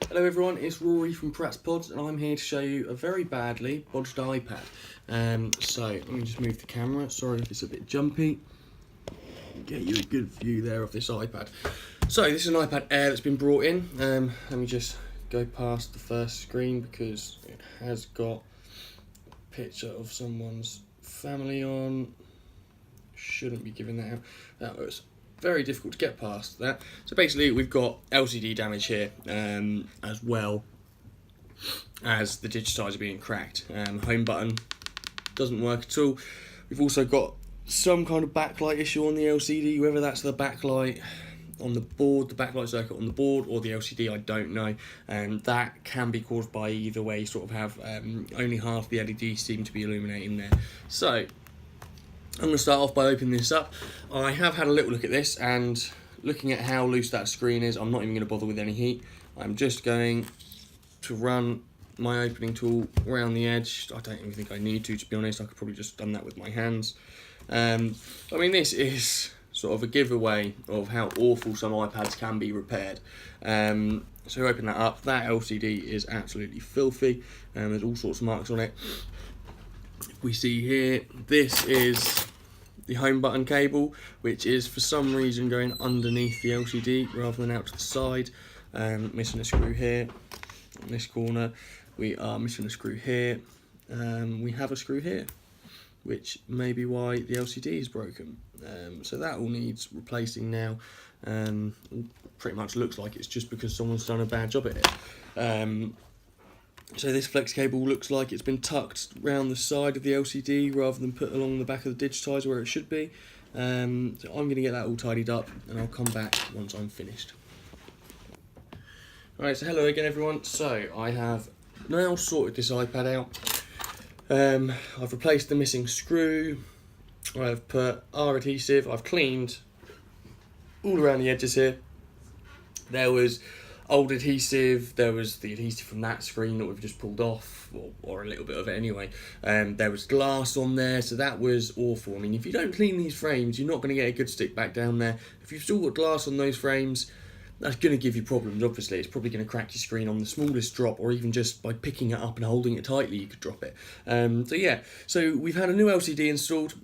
Hello everyone, it's Rory from Pratt's Pods and I'm here to show you a very badly bodged iPad. So let me just move the camera, sorry if it's a bit jumpy. Get you a good view there of this iPad. So this is an iPad Air that's been brought in. Let me just go past the first screen because it has got a picture of someone's family on. Shouldn't be giving that out. That was very difficult to get past that. So basically we've got LCD damage here, as well as the digitizer being cracked. Home button doesn't work at all. We've also got some kind of backlight issue on the LCD, whether that's the backlight on the board, the backlight circuit on the board, or the LCD, I don't know. That can be caused by either way. You sort of have only half the LEDs seem to be illuminating there. So I'm going to start off by opening this up. I have had a little look at this, and looking at how loose that screen is, I'm not even going to bother with any heat. I'm just going to run my opening tool around the edge. I don't even think I need to be honest. I could probably just done that with my hands. I mean, this is sort of a giveaway of how awful some iPads can be repaired. So open that up. That LCD is absolutely filthy. There's all sorts of marks on it. We see here, this is the home button cable, which is for some reason going underneath the LCD rather than out to the side. Missing a screw here. In this corner, we are missing a screw here. We have a screw here, which may be why the LCD is broken. So that all needs replacing now. Pretty much looks like it's just because someone's done a bad job at it. So this flex cable looks like it's been tucked around the side of the LCD rather than put along the back of the digitizer where it should be. So I'm going to get that all tidied up and I'll come back once I'm finished. Alright, so hello again everyone. So I have now sorted this iPad out. I've replaced the missing screw. I've put R adhesive. I've cleaned all around the edges here. There was old adhesive, there was the adhesive from that screen that we've just pulled off, or a little bit of it anyway. There was glass on there, so that was awful. I mean, if you don't clean these frames, you're not going to get a good stick back down there. If you've still got glass on those frames, that's going to give you problems, obviously. It's probably going to crack your screen on the smallest drop, or even just by picking it up and holding it tightly, you could drop it. So yeah, so we've had a new LCD installed.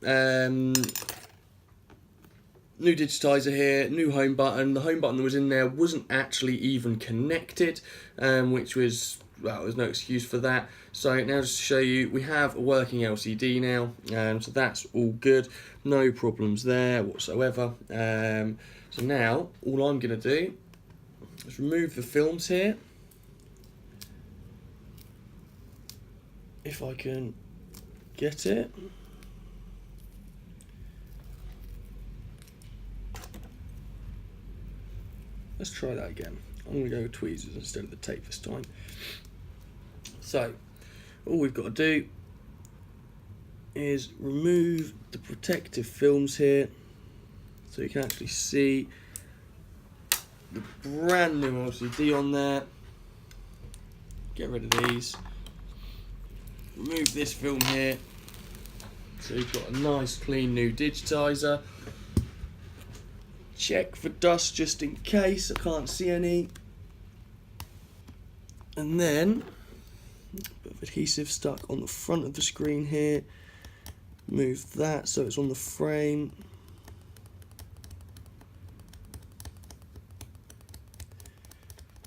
New digitizer here, new home button. The home button that was in there wasn't actually even connected, which was, well, there's no excuse for that. So now just to show you, we have a working LCD now, so that's all good. No problems there whatsoever. So now, all I'm going to do is remove the films here. If I can get it. Let's try that again. I'm going to go with tweezers instead of the tape this time. So, all we've got to do is remove the protective films here so you can actually see the brand new LCD on there. Get rid of these. Remove this film here so you've got a nice clean new digitizer. Check for dust just in case, I can't see any. And then, a bit of adhesive stuck on the front of the screen here. Move that so it's on the frame.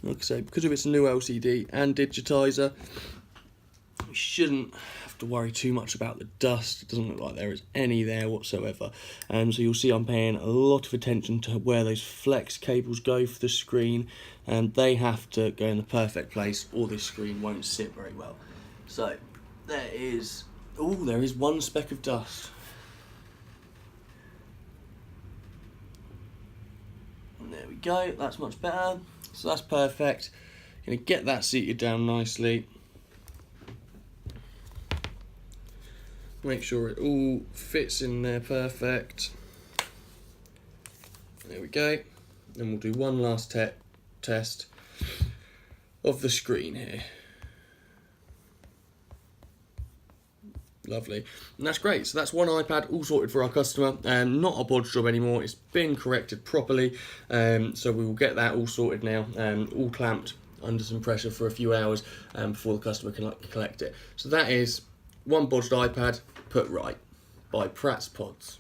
Like I say, because of its new LCD and digitizer, we shouldn't have to worry too much about the dust. It doesn't look like there is any there whatsoever. So you'll see I'm paying a lot of attention to where those flex cables go for the screen, and they have to go in the perfect place or this screen won't sit very well. So there is, oh, there is one speck of dust. And there we go, that's much better. So that's perfect. Gonna get that seated down nicely. Make sure it all fits in there perfect. There we go. Then we'll do one last test of the screen here. Lovely. And that's great. So that's one iPad all sorted for our customer. Not a bodge job anymore. It's been corrected properly. So we will get that all sorted now, all clamped under some pressure for a few hours before the customer can collect it. So that is one bodged iPad put right by Pratt's Pods.